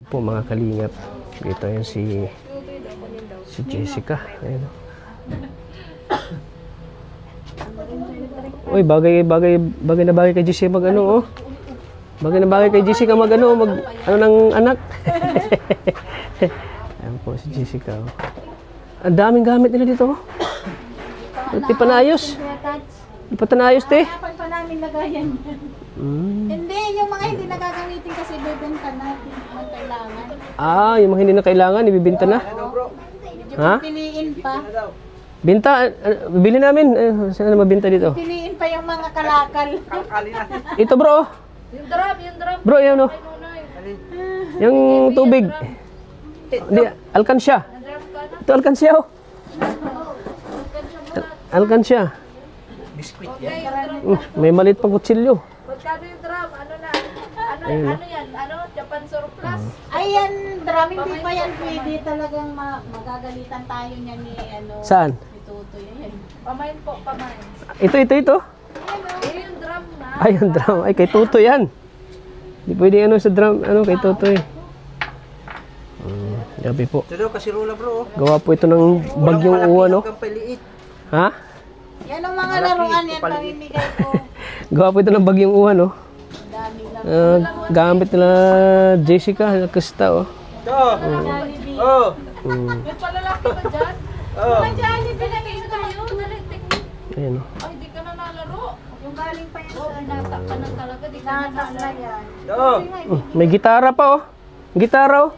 Po mga kalingap, dito yan si Jessica. Ayun. Uy, bagay na bagay kay Jessica mag ano, oh. Bagay na bagay kay Jessica mag ano, ano ng anak. Ayan po si Jessica, oh. Ang daming gamit nila dito, oh. Di pa naayos. Di pa naayos, te. Kapan pa namin lagayan yan. Hindi, yung mga hindi nagagamitin kasi bebenta natin kung kailangan. Ah, yung mga hindi na kailangan, ibibenta na? Ha? Piliin pa. Binta, bili namin. Saan na mabinta dito? Piliin pa yung mga kalakal. Ito bro. Yung drum. Bro, yan o. Yung tubig. Hindi, alkansya. Ito alkansya o. Alkansya. Biskuit yan. May maliit pang kutsilyo. Magkano yung drum? Ano na? Ano yan? Ano? Japan surplus? Ayan, drum, hindi pa yan pwede. Talagang magagalitan tayo niyan ni ano. Saan? Ituto yan. Pamain po, pamain. Ito. Yung drum na. Ay, yung drum. Ay, kay Tuto yan. Hindi pwede ano sa drum, ano kay Tuto eh. Gabi po. Ito kasi rula bro. Gawa po ito ng bagyong uwan, no? Ha? Yan ang mga laruan yan, pamimigay ko. Gawa po ito ng bagyong uwan, no? Dami lang. Gamit nila Jessica, Krista, oh. Jollibee. May palalaki ba dyan? Mga Jollibee na kayo tayo. Ayan, oh. Ay, di ka na nalaro. Yung galing pa yan Oh, binata ka na talaga. Di ka na natas na nalaro. yan. May gitara pa, oh. Gitara, oh.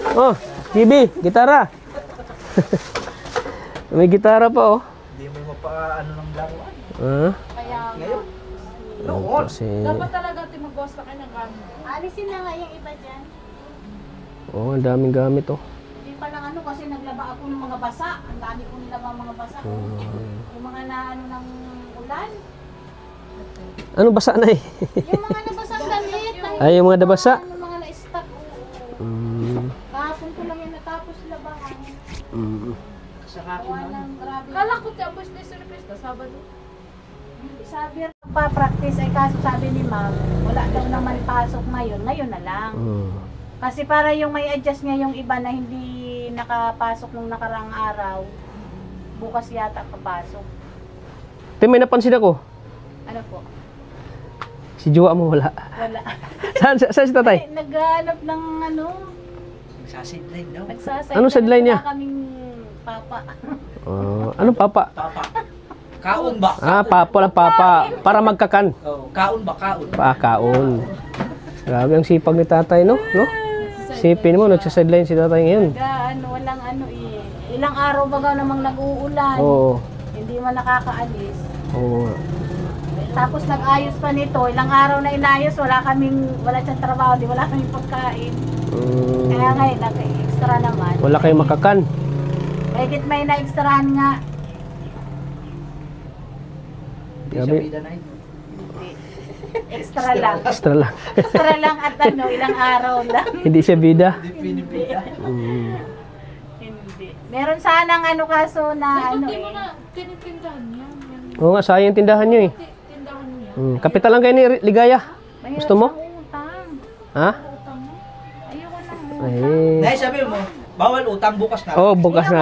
Oh, Bibi, gitara. May gitara pa, oh. Hindi mo mapaano ng laruan. Kaya Ngayon. Noon. Kasi, Dapat talaga timagwas na kayo ng gamit. alisin na nga yung iba dyan. oh, ang daming gamit, oh. Hindi pa lang ano kasi naglaba ako ng mga basa. Ang dami kong nilabang mga basa. Yung mga na ano ng ulan. Ano basa na eh? Yung mga nabasang damit. Ay, yung mga nabasa? Yung mga na-stock. Kahapon ko lang yung natapos labangan. Gawa ng grabe. Kala ko tiyan po sa Pesta, Sabado. Sabi pa-practice ay kaso sabi ni ma'am, wala daw naman pasok ngayon na lang. Kasi para yung may adjust niya yung iba na hindi nakapasok nung nakarang araw, bukas yata papasok. May napansin ako. Ano po? Si Jowa mo wala. Wala. Saan si tatay? Ay, naghahanap ng ano, Nagsasidline daw. nagsasay. Anong sideline niya? Wala kaming papa. Anong papa? Papa. Kaon ba? Ah, papa lang papa. Para magkakan. Oh, kaon ba? Kaon. Kaon. Grabe ang sipag ni tatay, no? Sipin mo, nagsasidline si tatay ngayon. Walang ano eh. Ilang araw baga namang nag-uulan. Oo. Hindi man nakakaalis. Oo. Tapos nag-ayos pa nito. Ilang araw na inayos, wala siyang trabaho, wala kaming pagkain. Kaya ngayon, nag-extra naman. Wala kayong makakan. Kahit may na-extrahan nga. Grabe. Extra lang. Extra lang. Extra lang at ano, ilang araw lang. Hindi siya bida. Hindi. Meron sanang ano kaso na ano Hindi mo eh. na tinitindahan yan. Oo nga, sayang tindahan nyo eh. Tindahan niya. Kapital lang kayo ni Ligaya. Gusto mo? Utang. Ha? Utang mo. Ayoko na. Ay. Dahil sabi mo, bawal utang bukas na. Oh, bukas na.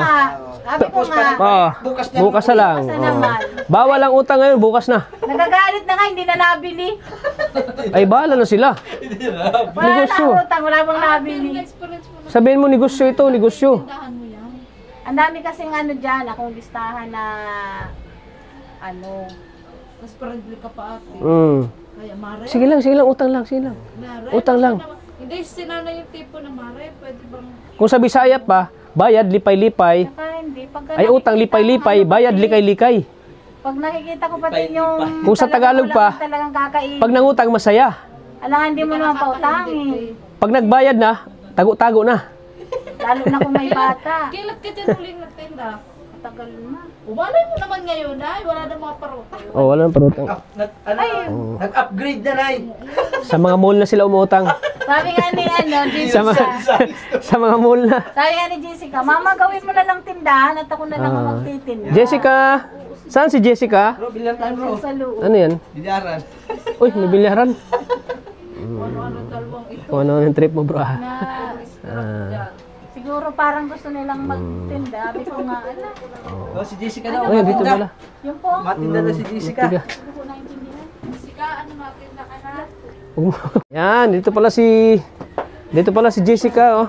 Sabi ko nga. Bukas na lang. Bukas na naman. Bawal ang utang ngayon, bukas na. Nagagalit na nga, hindi na nabili. Ay, bahala na sila. Wala Negosyo. na utang, wala bang nabili. Experience mo na. Sabihin mo, negosyo ito, negosyo. Tindahan mo yan. Ang dami kasing ano dyan, akong listahan na ano. Mas friendly ka pa ate. Kaya mare. Sige lang, utang lang, sige lang. Mare. Utang lang. Hindi, sinana yung tipo na mare. Pwede bang... Kung sa Bisaya pa, bayad lipay-lipay. Saka hindi. Ay, utang lipay-lipay, bayad likay-likay. Pag nakikita ko pati yung... Kung sa Tagalog pa, talagang kakain. pag nangutang masaya. Alam, hindi mo naman pautangin. Pag nagbayad na, tago-tago na. Lalo na kung may bata. Kailan ka dyan uling nagtinda? Matagal na. Umalay mo naman ngayon ay wala na mga paruta. Oh, wala nang parutang. Nag-upgrade na rin. Sa mga mall na sila umutang. Sabi nga ni Sa Jessica. sa mga mall na. Sabi nga ni Jessica, Mama, gawin mo na lang tindahan at ako na lang ang magtitinda. Jessica, saan si Jessica? Bro, bilang tayo bro. Sa loob. Ano yan? Bilyaran. Uy, may bilyaran. Ano-ano dalawang ito. Kung ano yung trip mo, bro. Ah. Na, Ah. siguro parang gusto nilang magtinda. Sabi ko nga, ala, Oh, si Jessica daw. Ay, dito pala. yung po. Matinda na si Jessica. Tiga. Hindi ko naintindihan. Sika, ano natin na ka na? Yan, dito pala si Jessica, oh.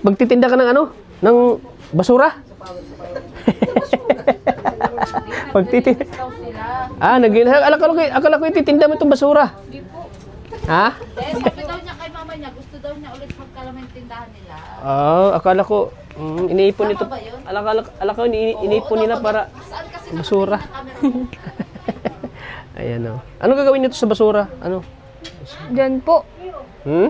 Magtitinda ka ng ano? Ng basura? Magtitinda. Daw sila. Akala ko ititinda mo itong basura. Hindi po. Ha? Eh, sabi daw niya kay mama niya, gusto daw niya ulit magkalamang tindahan nila. Akala ko, iniipon ito. Tama ba yun? Akala ko iniipon nila para Saan kasi basura. camera mo? Ayan, oh. Ano gagawin nito sa basura? Ano? Diyan po. Hmm?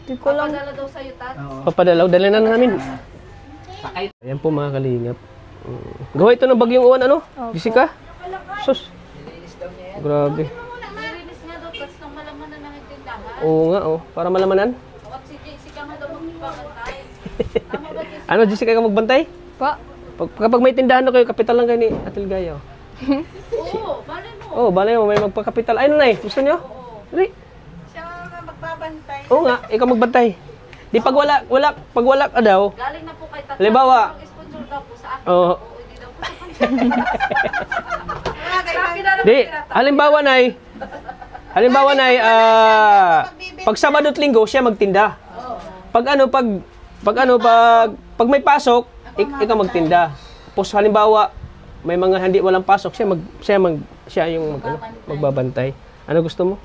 Di ko lang. Papadala daw sa'yo, Tat. Papadalaw, dali na namin. Sakay. Ayan po mga kalingap. Gawa ito ng bagyong uwan, ano? Jessica? Sus. Grabe. Nilinis nga daw, tapos nang malamanan ng tindahan. Oo nga, oh. Para malamanan. At si Jessica nga daw magbabantay. Tama ba, Jessica? Ano, Jessica ka magbantay? Pa. Kapag may tindahan na kayo, kapital lang kayo ni Atil Gaya, oh. Oo, bali mo. Oh, balay mo, may magpakapital. Ay, nanay, gusto nyo? Dali. Siya nga magbabantay. Oo nga, ikaw magbantay. Di pag wala ka daw, Galing na po kay Tat. Halimbawa. Mag-sponsor daw po sa akin. oh, Oo, hindi daw po sa Sabi na lang di, pinata. halimbawa nay, pag Sabado at Linggo, siya magtinda. Pag may pasok, ikaw magtinda. Tapos halimbawa, may mga walang pasok, siya yung magbabantay. Ano gusto mo?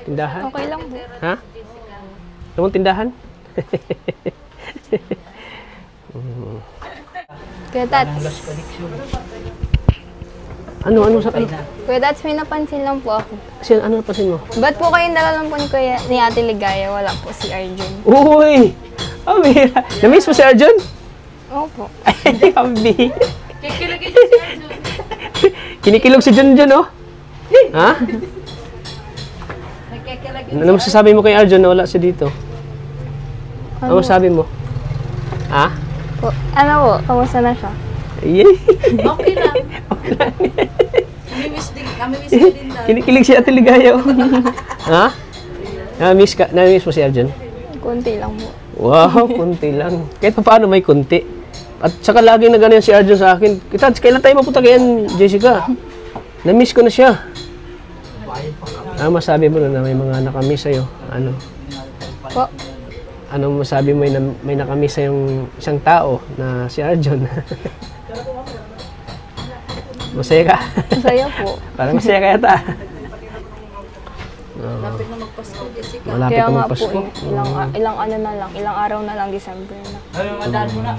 Tindahan? Okay lang po. Ha? Gusto mong tindahan? Kuya Tats. Ano sa ano? Kuya Tats, may napansin lang po ako. Ano napansin mo? Ba't po kayong dala lang po ni Ate Ligaya? Wala po si Arjun. Uy! Mira. Na-miss mo si Arjun? Opo. Ay, Habi. Kikiligin niya si Arjun. Kinikilog si Junjun, oh. Ha? Nagkikiligin. Ano masasabi mo kay Arjun na wala siya dito? Ano masasabi mo? Ha? Po, ano po? Kamusta na siya? Yay! Okay lang. Namimiss ko din daw. Kinikilig si Ate Ligaya, oh. Ha? Na-miss mo si Arjun? Kunti lang po. Wow, kunti lang. Kahit pa paano may kunti. At saka lagi na ganyan si Arjun sa akin. Kailan tayo mapunta kayan, Jessica? Na-miss ko na siya. Masabi mo na may mga nakamiss sa'yo. Ano? Po. Anong masabi mo may nakamiss sa'yong isang tao na si Arjun? Masaya ka? Masaya po. Parang masaya ka yata. Lapit na magpasko, Jessica. Malapit Kaya na nga po magpasko. ilang araw na lang, December na. Madaan mo na.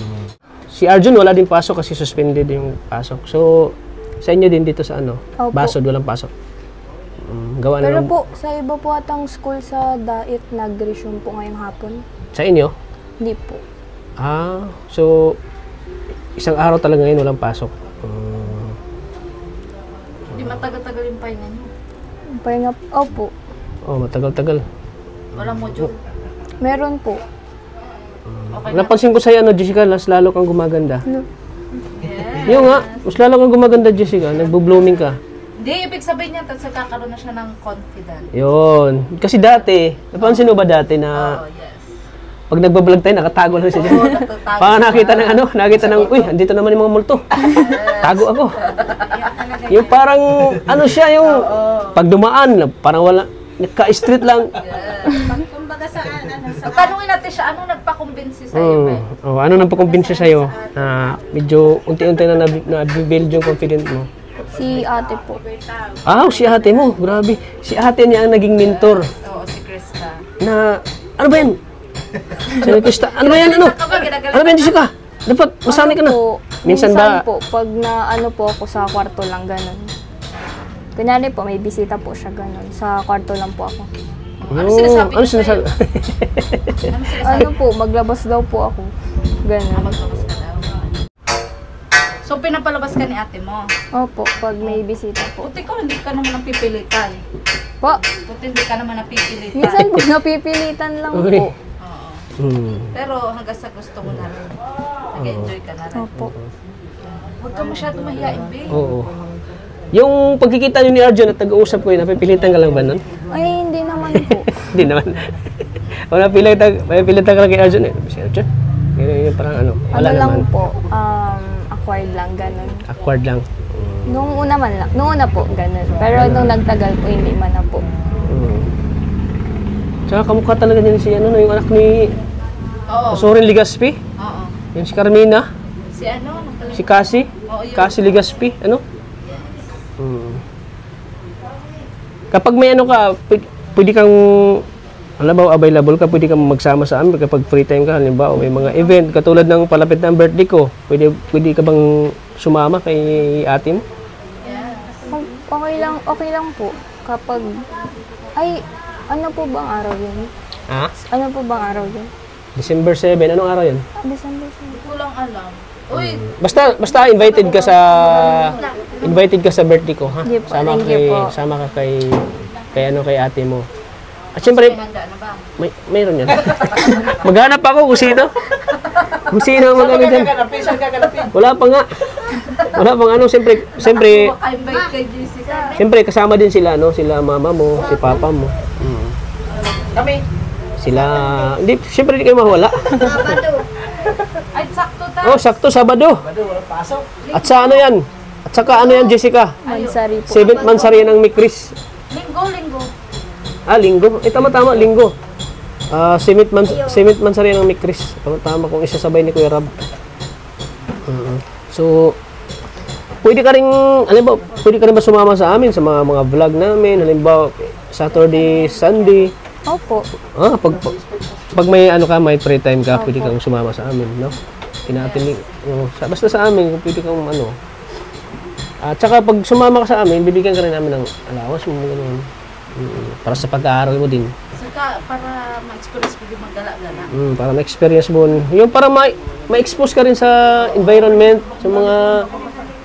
Si Arjun wala din pasok kasi suspended yung pasok. So, sa inyo din dito sa ano? Opo. Basod, walang pasok. Gawa na Pero lang. po, sa iba po atang school sa Dait, nag-resume po ngayong hapon. Sa inyo? Hindi po. So, isang araw talaga ngayon walang pasok. Hindi matagal-tagal yung pahinga niyo. Pahinga, opo. Matagal-tagal. Walang module. Meron po. Okay na. Napansin ko sa'yo, Jessica, mas lalo kang gumaganda. No. Yeah. Yung nga, mas lalo kang gumaganda, Jessica. Nagbo-blooming ka. Hindi, ibig sabihin niya, tapos nagkakaroon na siya ng confidence. Yun. Kasi dati, napansin mo ba dati na Oh, yes. pag nagbablog tayo, nakatago lang siya dyan. Natatago Parang siya. nakita ng, uy, andito naman yung mga multo. Tago ako. Yung parang, ano siya, yung pag dumaan, parang wala, naka-street lang. Kumbaga saan, Tanungin natin siya, ano nagpakumbinsi sa'yo, Ben? Ano nang pakumbinsi sa'yo na medyo unti-unti na na-build yung confidence mo? Si ate po. Si ate mo, grabe. Si ate niya ang naging mentor Oo, si Krista. na, ano ba yan? Si Krista, ano ba yan, ano? Ano ba yan, Jessica? Dapat, masanay ka na. Po, Minsan ba, po, pag na ano po ako sa kwarto lang, ganun. Kunyari po, may bisita po siya, ganun. Sa kwarto lang po ako. Ano sinasabi ano niya sa'yo? sinasabi? Ano po, maglabas daw po ako. Ganun. Maglabas ka daw. So, pinapalabas ka ni ate mo. Opo, pag may bisita po. Buti ko, hindi ka naman napipilitan. Po, Buti hindi ka naman napipilitan. minsan po napipilitan lang Uy. po. Oo. Pero hanggang sa gusto mo na rin. Nag-enjoy ka na rin. Opo. Huwag ka masyado mahihain, babe. Oo. Yung pagkikita nyo ni Arjun at nag-uusap ko yun, napipilitan ka lang ba nun? Ay, hindi naman po. Hindi naman. O napipilitan ka lang kay Arjun eh. Si Arjun? Yun parang ano, Ano wala lang naman. po, acquired lang, ganun. Awkward lang. Nung una po, ganun. Pero nung nagtagal po, hindi man na po. Tsaka kamukha talaga din si ano, yung anak ni Oo. Soren Ligaspi. Oo. Yung si Carmina, Si ano? Nung pala- si Cassie. Oo, yun. Cassie Ligaspi, ano? Kapag may ano ka, pwede kang, alam mo, available ka, pwede kang magsama sa amin kapag free time ka. Halimbawa, may mga event, katulad ng palapit ng birthday ko, pwede ka bang sumama kay ate mo? Okay lang po. Kapag, ay, ano po bang araw yun? Ha? Ano po bang araw yun? December 7, anong araw yun? December 7. Hindi ko lang alam. Uy, Basta invited ka sa birthday ko, ha? Sige po, thank you po. Sama ka kay ate mo. At syempre, may handa na ba? mayroon yan. Maghanap ako kung sino. Kung sino ang mag-ano dyan. Saan gaganapin? Wala pa nga. Wala pang ano, siyempre, Maka-invite kay Jessica. siyempre kasama din sila, no? Sila mama mo, si papa mo. Kami. Sila, hindi, siyempre hindi kayo mawala. Ay, sakto ta. Oh, sakto, Sabado. Bado, walang pasok. At sa ano yan? At saka ano yan, Jessica? Mansari po. 7th mansari ng Mikris. Linggo. Linggo. Tama, linggo. 7th mansari ng Mikris. Tama kung isasabay ni Kuya Rab. So, pwede ka rin ba sumama sa amin sa mga vlog namin, halimbawa Saturday, Sunday. Opo. Pag may ano ka, may free time ka, pwede kang sumama sa amin, no? Basta sa amin, pwede kang ano. At saka pag sumama ka sa amin, bibigyan ka rin namin ng allowance mo, ganun. Para sa pag-aaral mo din. Saka para ma-experience mo yung magala-gala. Para ma-experience mo. Yung para ma-expose ka rin sa environment, sa mga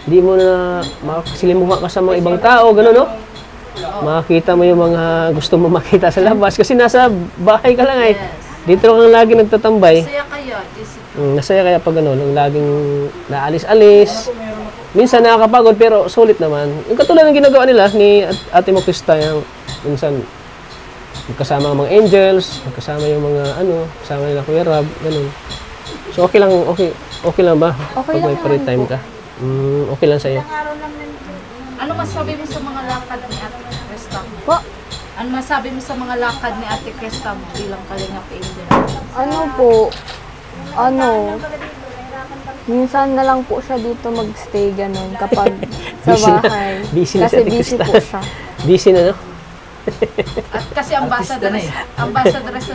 hindi mo na makasilimuha ka sa mga ibang tao, gano'n, no? Makakita mo yung mga gusto mo makita sa labas kasi nasa bahay ka lang eh. Dito ka lang lagi nagtatambay. Masaya kayo, Jessica. Nasaya kaya pag ano, laging naalis-alis. Minsan nakakapagod pero sulit naman. Yung katulad ng ginagawa nila ni Ate mo Krista, yung minsan magkasama ang mga angels, magkasama yung mga ano, kasama nila Kuya Rab, ganun. So okay lang ba? Okay Pag may lang free naman time po. ka. Okay lang sa'yo. Ano masabi mo sa mga lakad ni Ate Krista? Po, Ano masabi mo sa mga lakad ni Ate Krista bilang kalingap angel? minsan na lang po siya dito magstay ganun kapag sa Busy na. bahay. Busy na si Kasi Ate busy Krista. po siya. Busy na, no? At kasi ambassadress na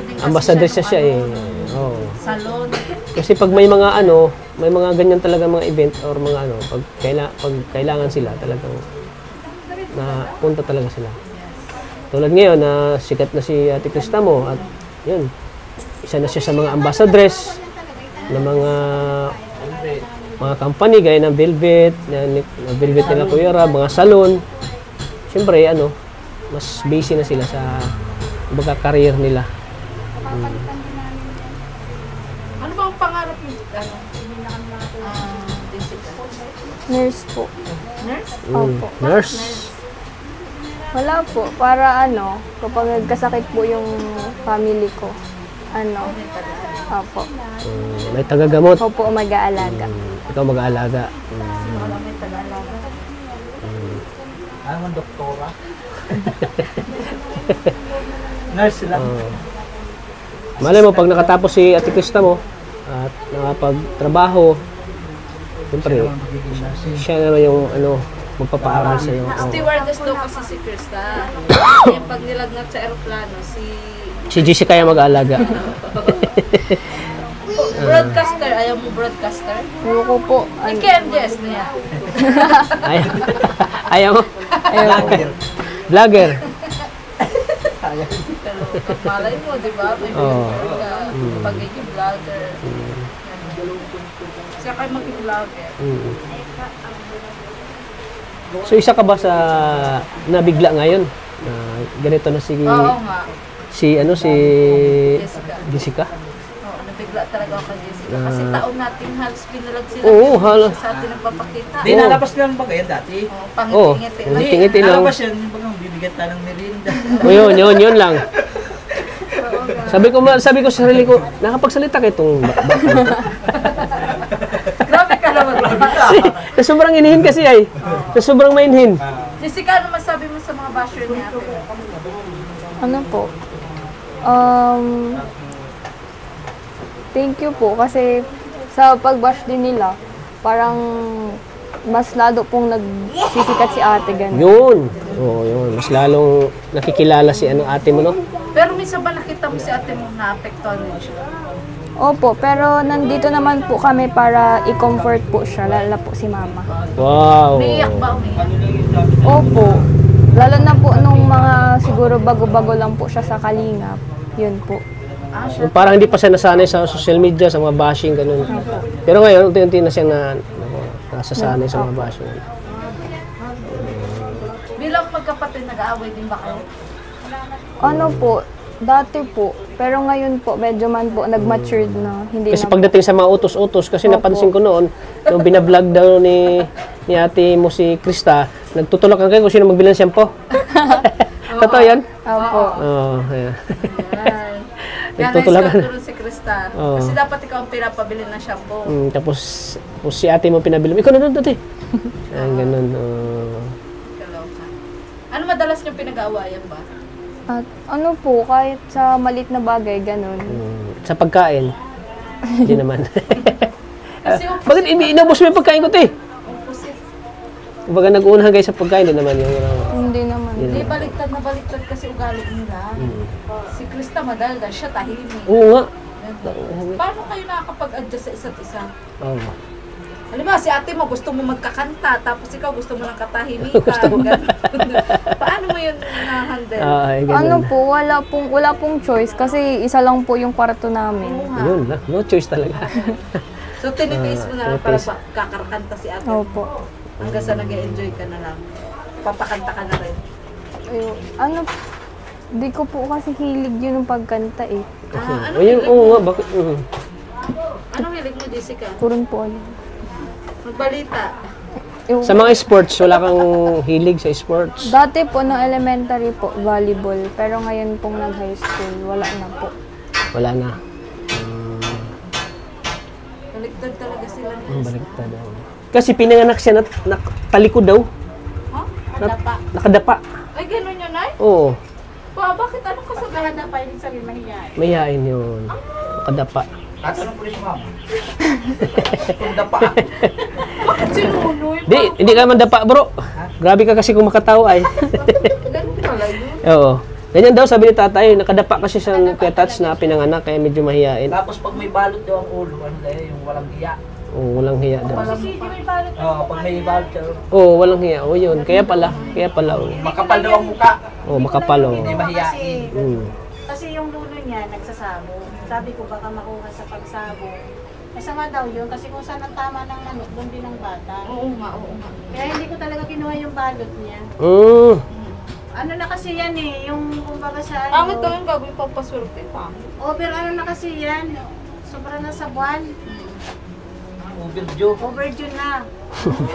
din kasi Ambassador siya siya ng eh. Oo. salon. Kasi pag may mga ganyan talaga mga event or mga ano, pag kailangan sila talagang na punta talaga sila. Tulad ngayon na sikat na si Ate Krista mo at yun, isa na siya sa mga ambassadress ng mga company gaya ng Velvet, Velvet nila Kuya Rab, mga salon. Siyempre ano, mas busy na sila sa career nila. Ano ba ang pangarap mo? Jessica? Nurse po. Nurse? Opo. Nurse. Wala po. Para kapag nagkasakit po yung family ko, opo. May tagagamot. Opo, mag-aalaga. Ikaw mag-aalaga. Ano ang doktora? Nurse lang. Malay mo, pag nakatapos si Ate Krista mo at nakapagtrabaho, siyempre, siya naman yung magpapaaral sa iyo. Stewardess daw kasi si Krista. Kaya pag nilagnat sa aeroplano, Si Jessica yung mag-aalaga. broadcaster, ayaw mo broadcaster? Ayoko po. KMJS na yan. Ayaw mo? Vlogger. Malay mo, di ba? May vlogger ka. Pagiging vlogger. Siya kayo maging vlogger. So, isa ka ba sa nabigla ngayon? Ganito na Oo nga. si Jessica. Jessica? Oo, nabigla talaga ako kay Jessica. Kasi taon nating halos binalag sila. Oo, Hindi halos. siya sa atin nagpapakita. Di nalabas lang ba kayo dati? Oh, pangiti-ngiti lang. ngiti-ngiti lang. Nalabas yan, yung bagang bibigyan tayo ng merinda. O yun lang. Sabi ko sa sarili ko, nakapagsalita kayo itong bata. Grabe ka naman. Sa sobrang inihin kasi ay. Sa sobrang mainhin. Jessica, ano masabi mo sa mga basher ni ate? Ano po? Thank you po kasi sa pag-bash din nila, parang mas lalo pong nagsisikat si ate ganun. Yun. Oo, yun. Mas lalong nakikilala si ate mo, no? Pero minsan ba nakita mo si ate mo na-apektuhan din siya? Opo, pero nandito naman po kami para i-comfort po siya, lalo po si mama. Wow. Umiiyak ba? Umiiyak? Opo, lalo na po nung mga siguro bago-bago lang po siya sa Kalingap, yun po. Ah, siya. Parang hindi pa siya nasanay sa social media, sa mga bashing, ganun. Pero ngayon, unti-unti na siya nasasanay sa mga bashing. Bilang magkapatid, nag-aaway din ba kayo? Ano po, dati po, pero ngayon po, medyo man po, nag-matured na, hindi Kasi na pagdating sa mga utos-utos, kasi napansin ko noon, nung binablog daw ni ate mo si Krista, nagtutulakan kayo kung sino magbilang shampoo. Totoo yan? Opo. Oo, ayan. Kaya Nagtutulakan. na-scout si Krista. Oo. Kasi dapat ikaw ang pinapabili ng shampoo. Tapos si ate mo pinabili mo, ikaw na doon dati. Ayan, ganun. Kaloka. Ano madalas niyong pinag-aawayan ba? At ano po, kahit sa malit na bagay, ganun. Sa pagkain, hindi naman. Kasi yung Bakit inubos mo yung pagkain ko, te? opposite. Baga nag-uunahan kayo sa pagkain, hindi naman yung... Hindi naman. Hindi, baliktad na baliktad kasi ugali nila. Si Krista madaldal, siya tahimik. Oo nga. Paano kayo nakakapag-adjust sa isa't isa? Oo. Halimbawa, si ate mo gusto mo magkakanta, tapos ikaw gusto mo ng katahimikan. Ganun. Paano mo yun na-handle? Ay, ganun. Ano po, wala pong choice kasi isa lang po yung kwarto namin. Yun lang. No choice talaga. So, tinitiis mo na lang para kakakanta si ate. Opo. Hanggang sa nag-enjoy ka na lang. Papakanta ka na rin. Ayun, ano, di ko po kasi hilig yun ng pagkanta eh. Ano Ayun, hilig oo mo? nga. Bakit? Anong hilig mo, Jessica? Kurun po. Magbalita. Yung, Sa mga sports, wala kang hilig sa sports? dati po, no elementary po, volleyball. Pero ngayon pong nag-high school, wala na po. Wala na. Baliktad talaga sila. Baliktad daw. Kasi pinanganak siya na talikod daw. Ha? Nadapa. Nakadapa. Ay, ganun yun, ay? Oo. Bakit? Anong kasabihan na pa? Yung sabi mahiyain. Mayain yun. Nakadapa. Tatanong ko rin si mama. Kung dapa. Bakit sinunoy? Hindi ka man dapa, bro. Grabe ka kasi kung makatawa ay. Ganun pala yun. Oo. Ganyan daw sabi ni tatay, nakadapa kasi sa Kuya Tats na pinanganak kaya medyo mahiyain. Tapos pag may balot daw ang ulo, ano dahil yung walang hiya. Oo, walang hiya daw. Si CD may balot. Oo, pag may balot siya, Oo, walang hiya. Oo, yun. Kaya pala. Oo. makapal daw ang muka. Oo, makapal. Oo. Hindi mahiyain. Kasi yung lulo niya nagsasabog. Sabi ko baka makuha sa pagsabog. Masama daw yun kasi kung saan ang tama ng manok, doon din ang bata. Oo nga, oo nga. Kaya hindi ko talaga kinuha yung balot niya. Ano na kasi yan eh, yung kumbaga sa Pangit daw yung gagawin pampaswerte. Pangit. over ano na kasi yan, sobra na sa buwan, Overdue. overdue na.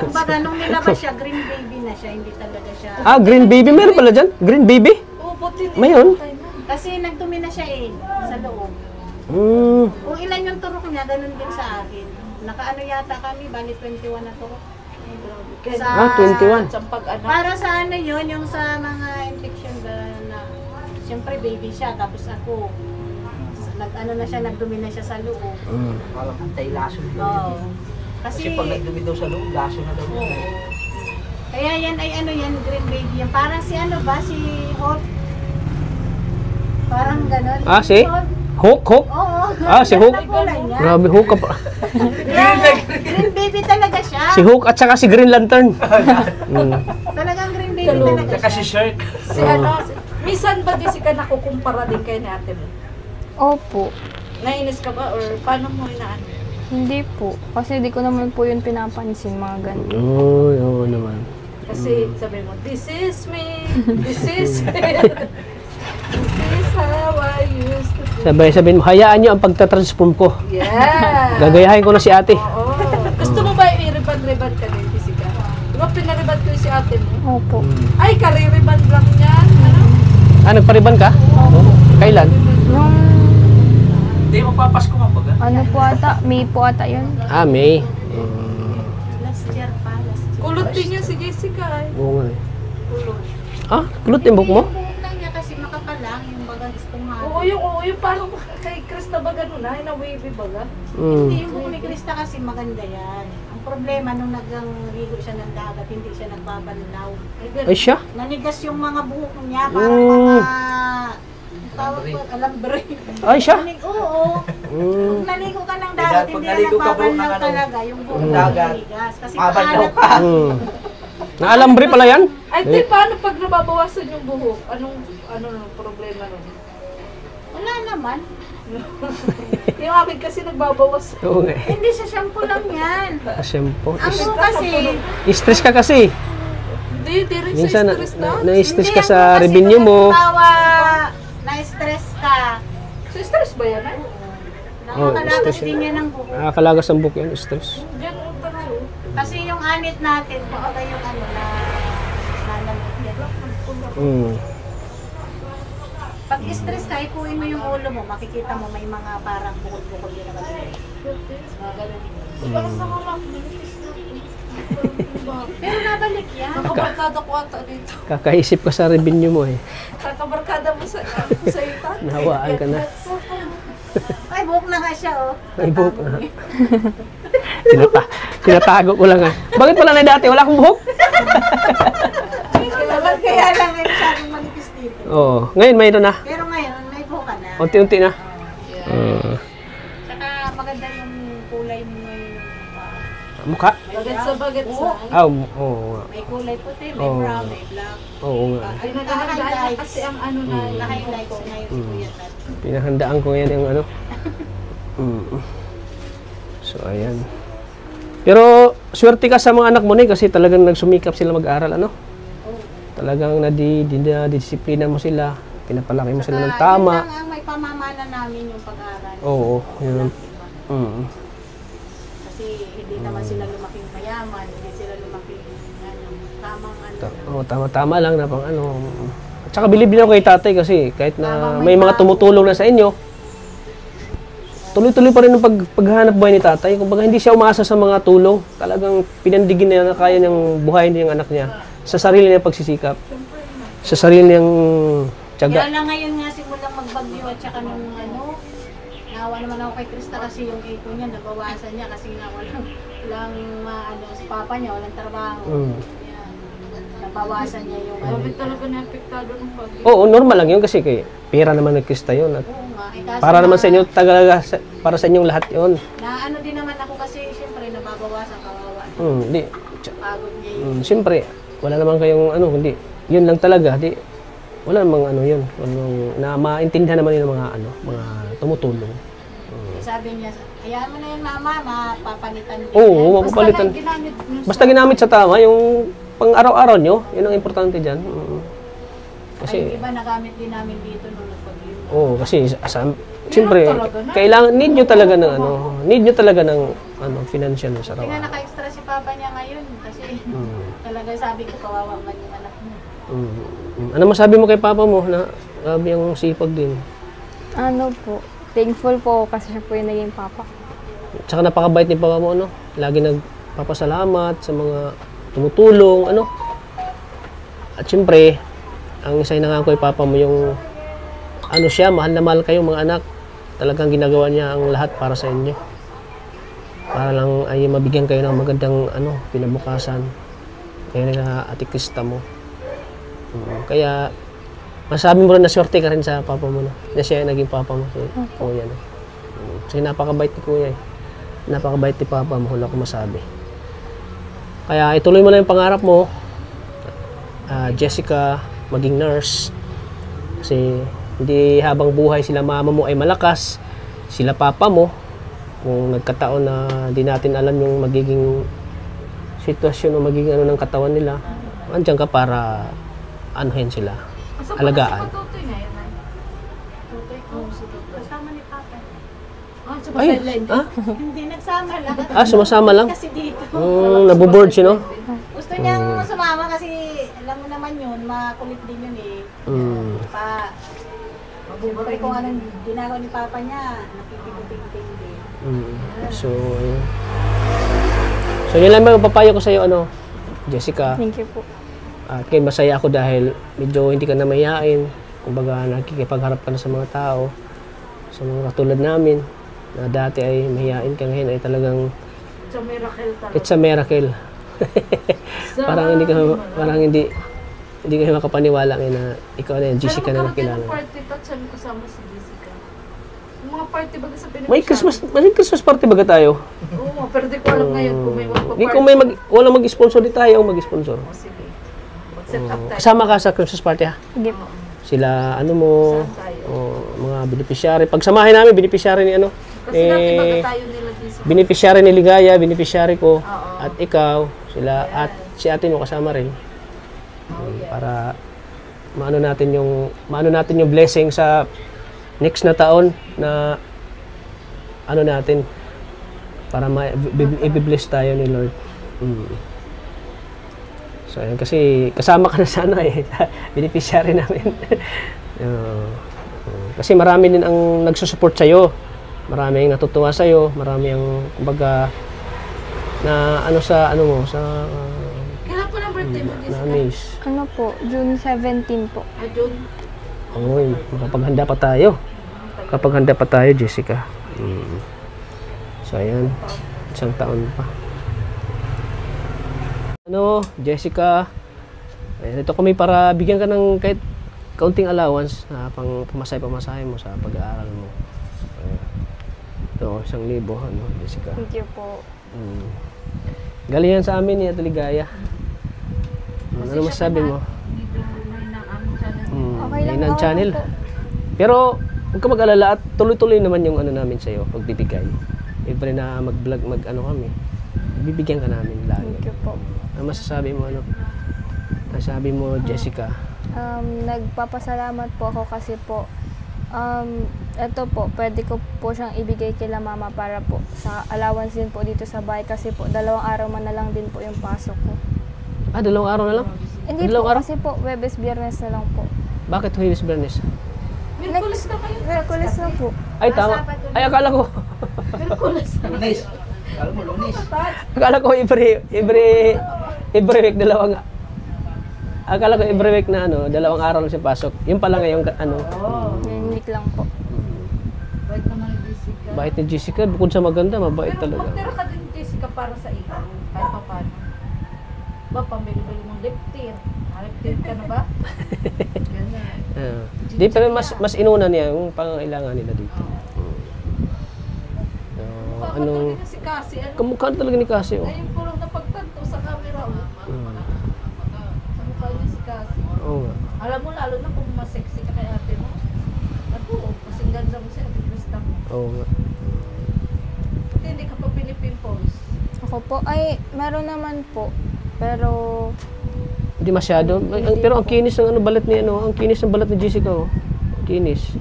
Kumbaga nung nilabas siya, green baby na siya, hindi talaga siya. Green baby. Meron pala dyan? Green baby? Oo, buti hindi. Mayon? Kasi nagdumi na siya eh, sa loob. Kung ilan yung turok niya, ganun din sa akin. Nakaano yata kami, bali 21 na turok. Sa, 21. Sa pag-anak. Para sa ano yun, yung sa mga infection na siyempre baby siya, tapos ako, nag-ano na siya, nagdumi na siya sa loob. Walang antay-laso daw. Oo. Kasi pag nagdumi daw sa loob, laso na daw. Kaya yan ay ano yan, green baby yan. Parang si ano ba, si Hulk. Parang ganon. Si? Hook? Oo. Si Hulk? Ang kulay niya. Grabe, Hook ka pa. Green baby talaga siya. Si Hook at saka si Green Lantern. Talagang green baby talaga Saka si siya. Shirk. Si minsan ba Jessica nakukumpara din kayo ni ate mo? Opo. Nainis ka ba or paano mo inaano? Hindi po. Kasi di ko naman po yun pinapansin, mga ganun. Oo naman. Kasi sabi mo, this is me, this is it. This is how I used to be. Sabihin mo, hayaan nyo ang pagtatransform ko. Yeah. Gagayahin ko na si ate. Oo. Gusto mo ba i-riban-riban ka din, Jessica? Di ba pinariban ko yung si ate mo? Opo. Ay, kaririban lang yan. Ano? Nagpariban ka? Kailan? Nung Hindi mo papasko nga baga. ano po ata, May po ata yun. May. Last year pa, last year. Kulot din yan si Jessica. Ay. Oo nga eh. Kulot. Kulot yung buhok mo? Yung buhok lang niya kasi makapal lang, yung baga gustong Oo, yung parang kay Krista ba gano'n na? Na wavy baga? Hindi, yung buhok ni Krista kasi maganda yan. Ang problema, nung nagligo siya ng dagat, hindi siya nagbabanlaw. Ay siya? Nanigas yung mga buhok niya, parang mga... Tawag ko, alambre. Ay siya? Oo. Kung naligo ka ng dagat, Pag hindi naligo na ka, bro, ng nagbabanlaw ano, talaga yung buhok ng mo dagat. nanigas. Kasi Mabanlaw paalat ka. Naalambre pala yan? Ay, di, paano pag nababawasan yung buhok? Anong problema nun? Wala naman. Yung akin kasi nagbabawas. Oo nga eh. Hindi siya shampoo lang yan. Shampoo. Ang buhok kasi, Stress ka kasi. Hindi rin Minsan sa stress na. na-stress hindi ka ang sa buhok kasi revenue kung mo. halimbawa, na-stress ka. So, stress ba yan? Ay? Nakakalagas stress din yan ng buhok. Nakakalagas ang buhok yan, stress. Diyan ang tanso. Kasi yung anit natin, baka yung ano na nalamot yan. Pag stress ka, ipuin mo yung ulo mo, makikita mo may mga parang bukol-bukol yun na kasi. Mga ganun. Parang nakarang minutes na. Pero nabalik yan. Nakabarkada ko ata dito. Kakaisip ka sa revenue mo eh. Kakabarkada mo sa itan. Nahawaan ka na. Ay, buhok na nga siya, oh. Ay, buhok na. Tinatago ko lang ah. Bakit wala na dati? Wala akong buhok? Kaya lang ay masyadong manipis dito. Oo. Ngayon mayroon na. Pero ngayon, may buhok ka na. Unti-unti na. Tsaka maganda yung kulay mo ngayon. Mukha? Bagat sa bagat sa. Oo nga. May kulay puti, may Oo. brown, may black. Oo nga. Ay, naghahandaan na kasi ang ano na. Naka-highlights ngayon si Kuya Tat. Pinahandaan ko ngayon yung ano. So, ayan. Pero, swerte ka sa mga anak mo na kasi talagang nagsumikap sila mag-aral, ano? Talagang nadidisiplina mo sila. Pinapalaki mo sila ng tama. Yun lang ang may pamamana namin yung pag-aaral. Oo. Yun. Kasi hindi naman sila lumaking mayaman, hindi sila lumaking tamang ano. Tama-tama lang na pang ano. At saka bilib din ako kay tatay kasi kahit na may mga tumutulong na sa inyo, tuloy-tuloy pa rin ang paghahanap buhay ni tatay. Kumbaga hindi siya umaasa sa mga tulong. Talagang pinandigin niya na kaya niyang buhayin yung anak niya sa sarili niyang pagsisikap. Sa sarili niyang tiyaga. Kaya lang ngayon nga simulang magbagyo at saka nung ano, nawa naman ako kay Krista kasi yung ito niya, nabawasan niya kasi nga walang ano, si papa niya, walang trabaho. Yan. Nabawasan niya yung ano. Bakit talaga na-apektado ng pag Oo, normal lang yun kasi kay pera naman ng Krista yun. At Oo nga, kaso para naman sa inyo, talaga para sa inyong lahat yun. na ano din naman ako kasi siyempre nababawasan, kawawa. Di. Pagod niya yun. Siyempre, wala naman kayong ano, kundi yun lang talaga. Di, wala namang ano yun. Na maintindihan naman yun ng mga ano, mga tumutulong. Sabi niya, hayaan mo na yun mama, mapapalitan din Oo, yan. mapapalitan. ginamit nyo Basta ginamit sa tama, yung pang araw-araw nyo, yun ang importante dyan. Ay, iba nagamit din namin dito nung nagpag-iwan. Oo, kasi siyempre, kailangan, need nyo talaga ng ano, financial sa Kaya araw. naka-extra si papa niya ngayon kasi talaga sabi ko kawawa man yung anak mo. Ano masabi mo kay papa mo na grabe yung sipag din? Ano po, thankful po kasi siya po yung naging papa. Tsaka napakabait ni papa mo, ano? Lagi nagpapasalamat sa mga tumutulong, ano? At siyempre, ang isa na kay papa mo yung ano siya, mahal na mahal kayo mga anak. Talagang ginagawa niya ang lahat para sa inyo. Para lang ay mabigyan kayo ng magandang ano, pinabukasan. Kaya na Ate Krista mo. Kaya masabi mo rin na swerte ka rin sa papa mo, no? Na siya yung naging papa mo. So, kuya, no? Kasi napakabait ni kuya eh. Napakabait ni papa mo, wala ko masabi. Kaya ituloy mo lang yung pangarap mo. Jessica, maging nurse. Kasi hindi habang buhay sila mama mo ay malakas, sila papa mo, kung nagkataon na di natin alam yung magiging sitwasyon o magiging ano ng katawan nila, andyan ka para anuhin sila, alagaan. Tutoy ngayon. Tutoy Kasama ni Papa. Ay, Hindi nagsama lang. sumasama lang. Kasi dito. Naboboard siya, no? Gusto niyang sumama kasi alam mo naman yun, makulit din yun eh. Siyempre kung anong ginagawa ni Papa niya, napipiting-ting din. So, ayun. So, yun lang ba mapapayo ko sa'yo, ano, Jessica. Thank you po. At kaya masaya ako dahil medyo hindi ka na mayayain. Kumbaga, nakikipagharap ka na sa mga tao. Sa mga katulad namin, na dati ay mahihain ka, ngayon ay talagang It's a miracle talaga. it's a miracle. parang hindi kayo makapaniwala ngayon na ikaw na yung Jessica na nakilala. Pero party pa siya kasama si Jessica. Yung mga party baga sa Pilipinas. May Christmas party baga tayo? Oo, pero di ko alam ngayon kung may magpa-party. Hindi kung walang mag-sponsor, di tayo ang mag-sponsor. Sige. Mag-set up tayo. Kasama ka sa Christmas party, ha? Sige po. Sila, ano mo, Saan tayo? mga beneficiary. Pagsamahin namin, beneficiary ni ano, Kasi natin baga tayo nila Jessica. beneficiary ni Ligaya, beneficiary ko, at ikaw, sila, at si ate mo kasama rin. Para maano natin yung blessing sa next na taon na ano natin para i-bless tayo ni Lord. So, ayun, kasi kasama ka na sa ano eh, beneficiary namin. Kasi marami din ang nagsusupport sa'yo. Marami ang natutuwa sa'yo. Marami ang, kumbaga, na ano sa, ano mo, sa, Kailan po ng birthday mo, Jessica? na-amaze. Ano po, June 17 po. June. Oy, makapaghanda pa tayo. Kapaghanda pa tayo, Jessica. So, ayan. Isang taon pa. Ano, Jessica, ayan, ito kami para bigyan ka ng kahit kaunting allowance na pang pamasahe mo sa pag-aaral mo. Ayan. Ito, 1,000, ano, Jessica. Thank you po. Galing yan sa amin ni Ate Ligaya. Ano masasabi mo? Okay lang Yun ang naman channel. po. Pero huwag ka mag-alala at tuloy-tuloy naman yung ano namin sa'yo, pagbibigay. Every na mag-vlog, mag-ano kami, bibigyan ka namin lagi. Thank you po. Ano masasabi mo, ano? Masasabi mo, Jessica? Nagpapasalamat po ako kasi po, ito po, pwede ko po siyang ibigay kila mama para po sa allowance din po dito sa bahay kasi po 2 araw man na lang din po yung pasok ko. 2 araw na lang? Hindi po, Dalawang araw? kasi po, Webes, Biyernes na lang po. Bakit Huwebes, Biyernes? Merkulis na kayo. Merkulis na po. Ay, tama. Ay, akala ko. Lunes. Alam mo, Lunes. Akala ko every week akala ko every week na ano, 2 araw lang siya pasok. Yung pala ngayong ano. Ngayong week lang po. Bait naman ni Jessica. Bait ni Jessica, bukod sa maganda, mabait Pero talaga. magtira ka din, Jessica, para sa iyo. Kahit pa paano. Ba, pambili-bili mong lip tint. Lip tint ka na ba? Ganyan. Di pero mas inuna niya yung pangangailangan nila dito. Anong... si Cassie, ano? Kamukha talaga ni Cassie, oh. Ayun ko lang napagtanto sa camera, oh. Sa mukha niya si Cassie. Oo nga. Alam mo, lalo na kung mas sexy ka kay ate mo. Ako, kasing ganda mo siya, ate Krista mo. Oo nga. Pati hindi ka pa pinipimples. Ako po, ay, meron naman po. Pero, Hindi masyado. Pero ang kinis ng balat ni ano, ang kinis ng balat ni Jessica, oh. Ang kinis.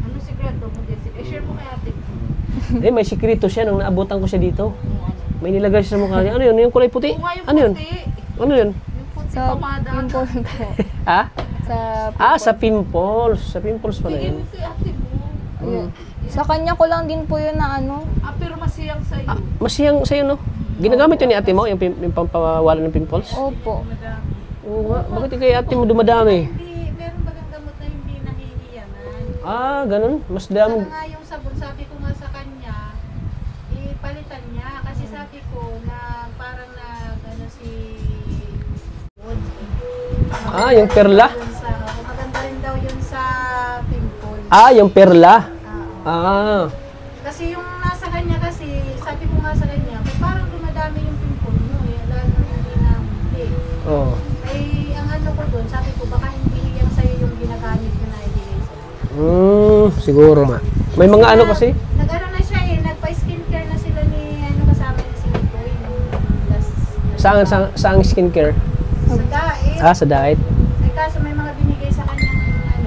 Ano sikreto mo, Jessica? I-share mo kay ate mo. May sikreto siya nung naabutan ko siya dito. Ano? May nilagay siya sa mukha niya. Ano yun? Yung kulay puti? Oo nga, yung Ano yun? puti. Ano yun? Yung puti sa pamada. pimples po. Ha? Sa Sa pimples. Sa pimples pala Tingin yun. mo kay ate mo. Yun. Sa kanya ko lang din po yun na ano. Pero masiyang sa'yo. Masiyang sa'yo, no? Ginagamit yun ni ate mo, yung pampawala ng pimples? Opo. Oo nga. Bakit kay ate mo dumadami? Hindi, meron bagang gamot na hindi nahihiyanan. Ah, ganun. Mas Saka dami. nga yung sabon, sabi ko nga sa kanya, ipalitan niya. Kasi sabi ko na parang ano si Ah, yung perla? yun sa, maganda rin daw yun sa pimple. Ah, yung perla. Oo. Ah. Kasi yung nasa kanya kasi, sabi ko nga sa kanya, parang dumadami yung pimple mo eh, lalo na hindi na hindi. Oh. Eh, ang ano ko doon, sabi ko, baka hindi yung sa'yo yung ginagamit ko na ibigay sa'yo. Siguro nga. May mga ano kasi? Nag-ano na siya eh, nagpa-skincare na sila ni, ano kasama niya si Nicoy, yung last. Saang skincare? Sa daet. Ah, sa diet. Eh, kaso may mga binigay sa kanyang, ano,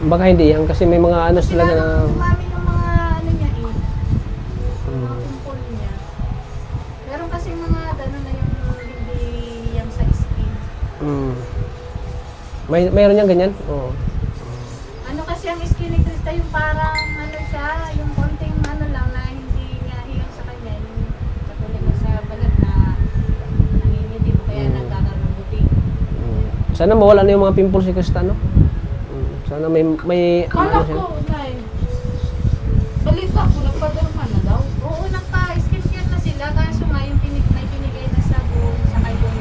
Baka hindi yan kasi may mga ano sila na... Dumami yung mga ano niya eh. Mga kumpol niya. Meron kasi mga gano'n na yung hindi yung sa skin. Mayroon niyang ganyan? Oo. Ano kasi ang skin ni Krista yung parang ano siya, yung konting ano lang na hindi niya hiyang sa kanya. Yung katulad na sa balat na nangingitim kaya nagkakaroon ng buti. Sana mawala na yung mga pimples si Krista, no? Sana may Kala ano siya. ko, Nay. Balita ko, nagpaderma na daw. Oo, nagpa-skincare na sila kaso nga yung may binigay na sabon saka yung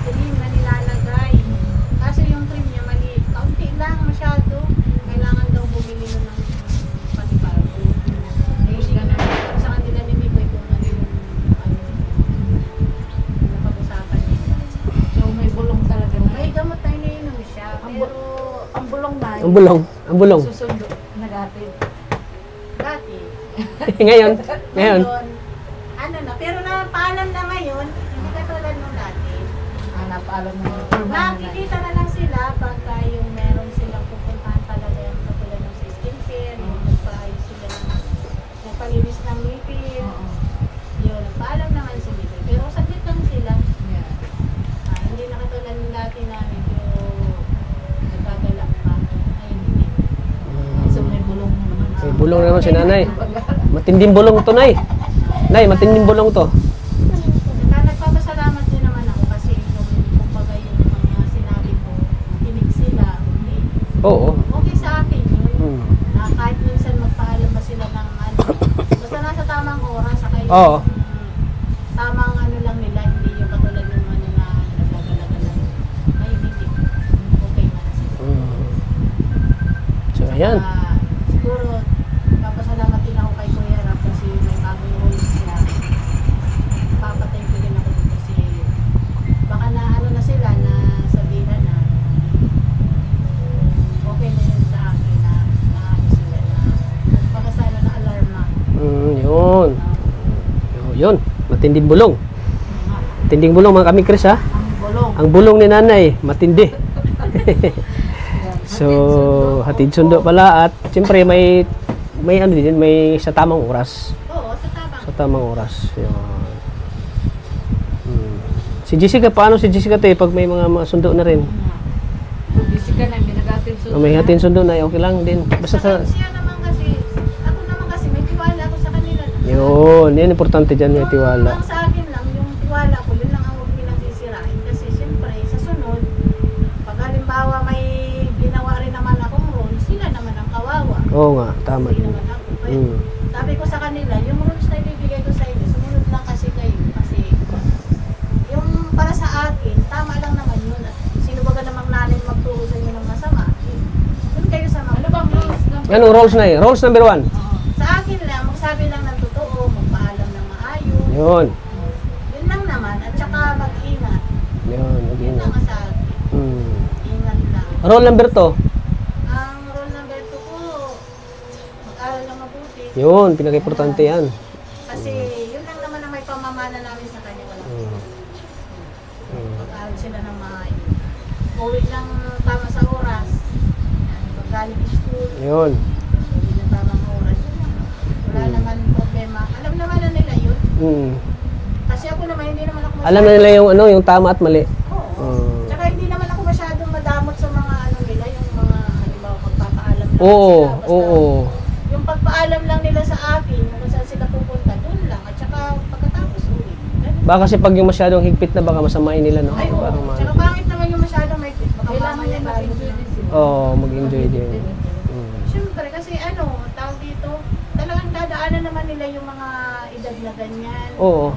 cream na nilalagay. Kaso yung cream niya mali, kaunti lang masyado. Kailangan daw bumili nun ng panibago. Eh, hindi na sa kanila ni Mikoy kung ano yung napag-usapan niya. So, may bulong talaga na. May gamot na iniinom siya, pero Ang bulong na. Ang bulong. Ang bulong. Susundo. Nagatid. dati. Ngayon. Ano na, pero napaalam na ngayon, hindi katulad nung dati. Napaalam mo. Nakikita na lang sila pagka yung meron silang pupuntahan talaga yung katulad ng sa skincare, yung nagpaayos sila ng nagpalinis ng ngipin. Yun, nagpaalam naman si Mikoy. Pero saglit lang sila. Hindi na katulad ng dati na medyo nagkagalak pa. Ayun, hindi. So, may bulong mo naman. May bulong naman si nanay. Matinding bulong to, Nay. Nay, matinding bulong to. Saka nagpapasalamat din naman ako kasi yung kumbaga yung mga sinabi ko, kinig sila, hindi. Oo. Okay sa akin yun. Hmm. Na kahit minsan magpaalam ba sila ng ano, basta nasa tamang oras, saka yung Oo. tamang ano lang nila, hindi yung katulad ng ano na nagagalaga lang. Ay, hindi. Okay na sila. So, ayan. Siguro, papasalamat din ako kay Kuya Rap kasi may bagong rules siya. Papatay ko din ako dito kasi baka na ano na sila na sabihan na okay na yun sa akin na ano sila na baka sana na alarma. Yun. Yun. Matinding bulong. Matinding bulong mga kami, Chris, ha? Ang bulong. Ang bulong ni nanay, matindi. So, hatid sundo pala at siyempre may ano din, may sa tamang oras. Oo, sa tabang. Sa tamang oras. Yun. Si Jessica, paano si Jessica to pag may mga sundo na rin? Busy ka na, may nagatid sundo. May hatid sundo na, okay lang din. Basta sa... Siya naman kasi, ako naman kasi may tiwala ako sa kanila. Yun, yan importante dyan, may tiwala. Yung sa akin lang, yung tiwala ko, yun lang ang huwag nilang sisirain. Kasi siyempre, sa sunod, pag halimbawa may ginawa rin naman akong role, sila naman ang kawawa. Oo nga, tama Hindi din. naman ako. Kaya, sabi ko sa kanila, yung rules na ibibigay ko sa inyo, sumunod lang kasi kayo. Kasi, yung para sa akin, tama lang naman yun. At sino ba ka namang nanay magturo sa inyo ng masama? Yun kayo sa mga... Ano bang rules ng Anong roles na Roles number 1. Sa akin lang, magsabi lang ng totoo, magpaalam ng maayos. Yun. Yun lang naman. At saka mag-ingat. Yun, Yun mag-ingat. lang ang sa akin. Ingat lang. Role number 2. Ang role number 2 ko, mag-aral lang mabuti. Yun, pinaka-importante yan. Kasi yun lang naman ang may pamamana namin sa kanya. Walang mag-aral sila ng maayos. Uwi lang tama sa oras. Pag galing school, Yun. uwi lang tamang oras. Wala naman problema. Alam naman na nila yun. Kasi ako naman, hindi naman ako Alam na nila yung ano, yung tama at mali. Oo. Tsaka hindi naman ako masyadong madamot sa mga ano nila, yung mga halimbawa pagpapaalam lang Oo, sila. Basta oo. yung pagpaalam lang nila sa akin, kung saan sila pupunta, doon lang. At saka pagkatapos uwi. Ganun. Baka kasi pag yung masyadong higpit na baka masamain nila, no? Ay, oo. Parang Tsaka pangit naman yung masyadong may fit. Baka Kailangan mamaya niya lalo mag-enjoy na. din sila. Oo, mag-enjoy din. Siyempre, kasi ano, tawag dito, talagang dadaanan naman nila yung mga edad na ganyan. Oo.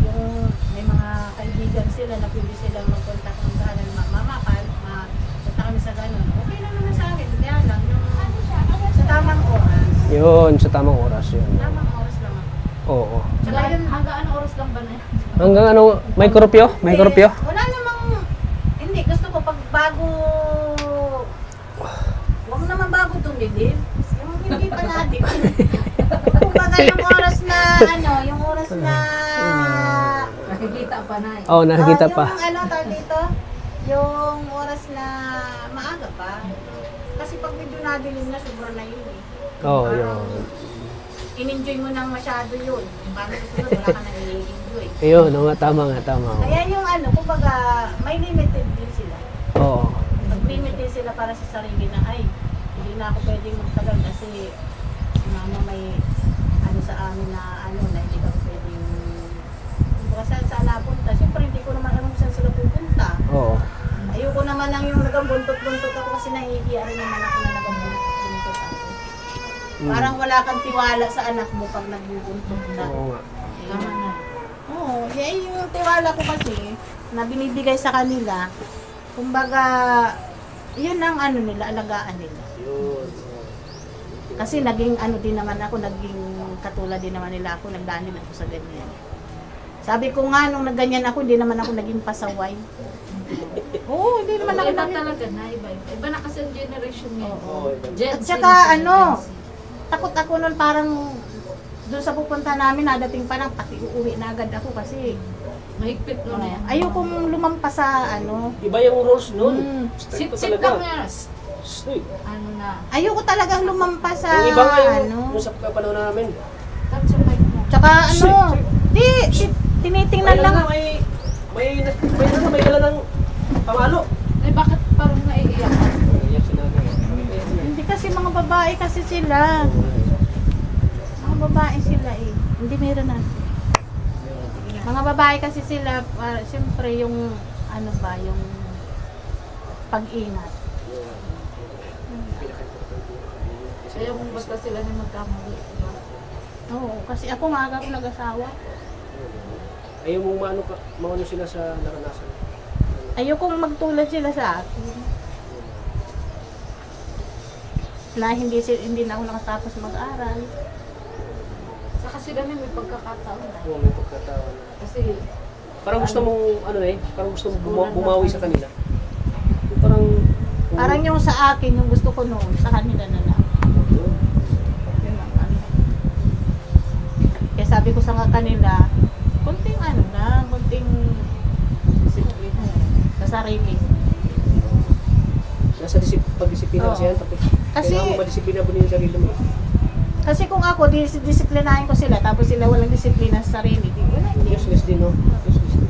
Yung may mga kaibigan sila na pwede silang mag-contact ng sa kanila, mama, punta kami sa ganun. Okay lang naman sa akin, kaya lang, yung sa tamang oras. Yun, sa tamang oras yun. Tamang oras lang ako. Oo. Tsaka yun, Hanggang ano oras lang ba na yan? Hanggang ano, may kurupyo? May kurupyo? Wala namang, hindi, gusto ko pag bago, huwag naman bago tumilip. Yung hindi pa natin. Kumbaga yung oras na, ano, yung oras na, Nakikita pa na eh. Oo, nakikita pa. Yung ano, tawag dito, Yung oras na maaga pa. Kasi pag medyo nadilim na, sobra na yun eh. Oo, Parang yun. in-enjoy mo nang masyado yun. Paano sa sunod, wala ka nang i-enjoy. Ayun, oo nga, tama nga, tama. Kaya yung ano, kumbaga, may limited din sila. Oo. Mag-limit din sila para sa sarili na, ay, hindi na ako pwedeng magtagal kasi si mama may ano sa amin na ano, na hindi ka pwedeng kumbaga saan napunta. Siyempre, hindi ko naman alam saan sila pupunta. Oo. Ayoko naman lang yung nagambuntot-buntot ako kasi nahihiya rin naman ako na nagambuntot ako. Parang wala kang tiwala sa anak mo pag nagbubuntot ka. Oo nga. Tama na. Oo, yung tiwala ko kasi na binibigay sa kanila, kumbaga, yun ang ano nila, alagaan nila. Kasi naging ano din naman ako, naging katulad din naman nila ako, nagdaan din ako sa ganyan. Sabi ko nga, nung nagganyan ako, hindi naman ako naging pasaway. Oo, hindi naman ako Iba naging... talaga na, iba. Iba na kasi ang generation ngayon. Gen At Z, saka Gen ano, Z. takot ako nun parang doon sa pupunta namin, nadating pa lang, pati uuwi na agad ako kasi Mahigpit mo na yan. ayokong lumampas sa ano. Iba yung rules nun. Sit lang nga. Ano na. Ayoko talagang lumampas sa Yung iba nga yung, ano. yung sa panahon namin. Touch yung mic mo. Tsaka ano, tinitingnan lang. May dala ng pamalo. Eh, bakit parang naiiyak ka? Hindi kasi mga babae kasi sila. Mga babae sila eh. Hindi meron na. Mga babae kasi sila, siyempre yung ano ba, yung pag-ingat. Ayaw mong basta sila na magkamali. Diba? Oo, kasi ako maaga ako nag-asawa. Ayaw mo maano sila sa naranasan. Ayokong magtulad sila sa akin. Na hindi na ako nakatapos mag-aral. Saka sila na may pagkakataon na. Oo, may pagkataon. Kasi Parang gusto mong, parang gusto mong bumawi sa kanila. Parang, Parang yung sa akin, yung gusto ko noon, sa kanila na lang. Yun ang ano. Kaya sabi ko sa kanila, konting ano lang, konting sa sarili. nasa pagdisiplina kasi yan. Tapos, Kasi- kailangan mo madisiplina mo din yung sarili mo. Kasi kung ako, disiplinahin ko sila, tapos sila walang disiplina sa sarili, di wala, hindi. Useless din, no? Useless din.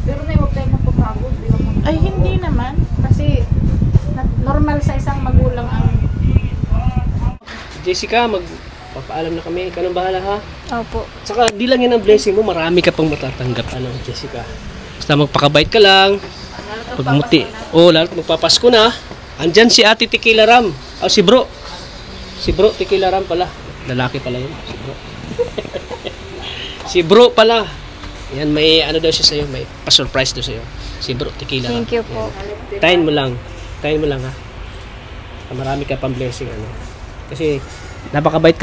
pero na huwag tayo magpapagod. Di ba mag- Ay, hindi naman. Kasi normal sa isang magulang ang Jessica, magpapaalam na kami. Ikaw nang bahala, ha? Opo. Saka, di lang yan ang blessing mo. Marami ka pang matatanggap, Jessica. Basta magpakabait ka lang. Pagmuti. Lalo magpapasko na. Andyan si Ate Tequila Ram. Si Bro. Si Bro Tequila Ram pala. Lalaki pala yun. Si Bro. Si Bro pala. Yan, may ano daw siya sa'yo. May pa-surprise daw sa'yo. Si Bro Tequila Ram. Thank you po. Tayin mo lang. Tayin mo lang, ha. Marami ka pang blessing, Kasi, napakabait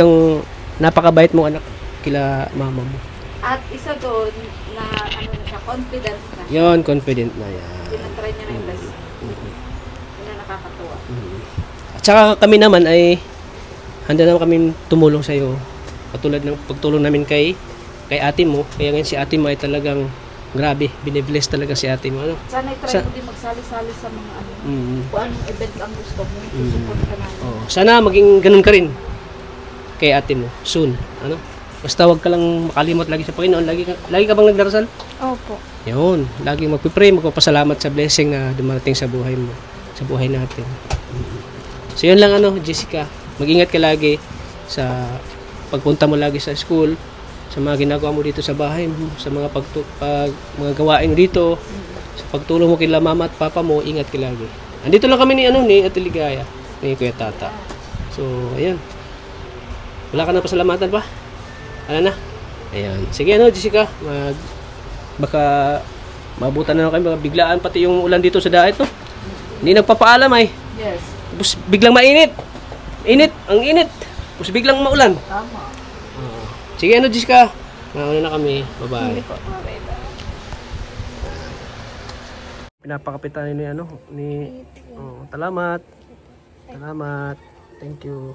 mong anak kila mama mo. At isa doon na ano na siya, confident na. Yon, confident na yan. Tinatry niya na yung best. Yun na nakakatuwa. At saka kami naman ay handa naman kami tumulong sa iyo. Katulad ng pagtulong namin kay ate mo. Kaya ngayon si ate mo ay talagang grabe, binibless talaga si ate mo. Sana i-try mo din magsali-sali sa mga ano. Kung anong event ang gusto mo, susuport ka namin. Oh, sana maging ganun ka rin kay ate mo soon. Basta wag ka lang makalimot lagi sa Panginoon. Lagi ka bang nagdarasal? Opo. Yun, laging magpipray, magpapasalamat sa blessing na dumarating sa buhay mo, sa buhay natin. So yun lang Jessica, mag-ingat ka lagi sa pagpunta mo lagi sa school, sa mga ginagawa mo dito sa bahay mo, sa mga mga gawain mo dito, sa pagtulong mo kila mama at papa mo, ingat ka lagi. Andito lang kami ni Ate Ligaya, ni Kuya Tata. So, ayun. Wala ka na pasalamatan pa? Ano na? Ayan. Sige Jessica, baka mabutan na kayo, biglaan pati yung ulan dito sa daet Hindi nagpapaalam ay. Yes. Tapos biglang mainit. Ang init. Tapos biglang maulan. Tama. Sige Jessica. Mauna na kami. Bye-bye. Pinapakapitan ni Salamat. Thank you.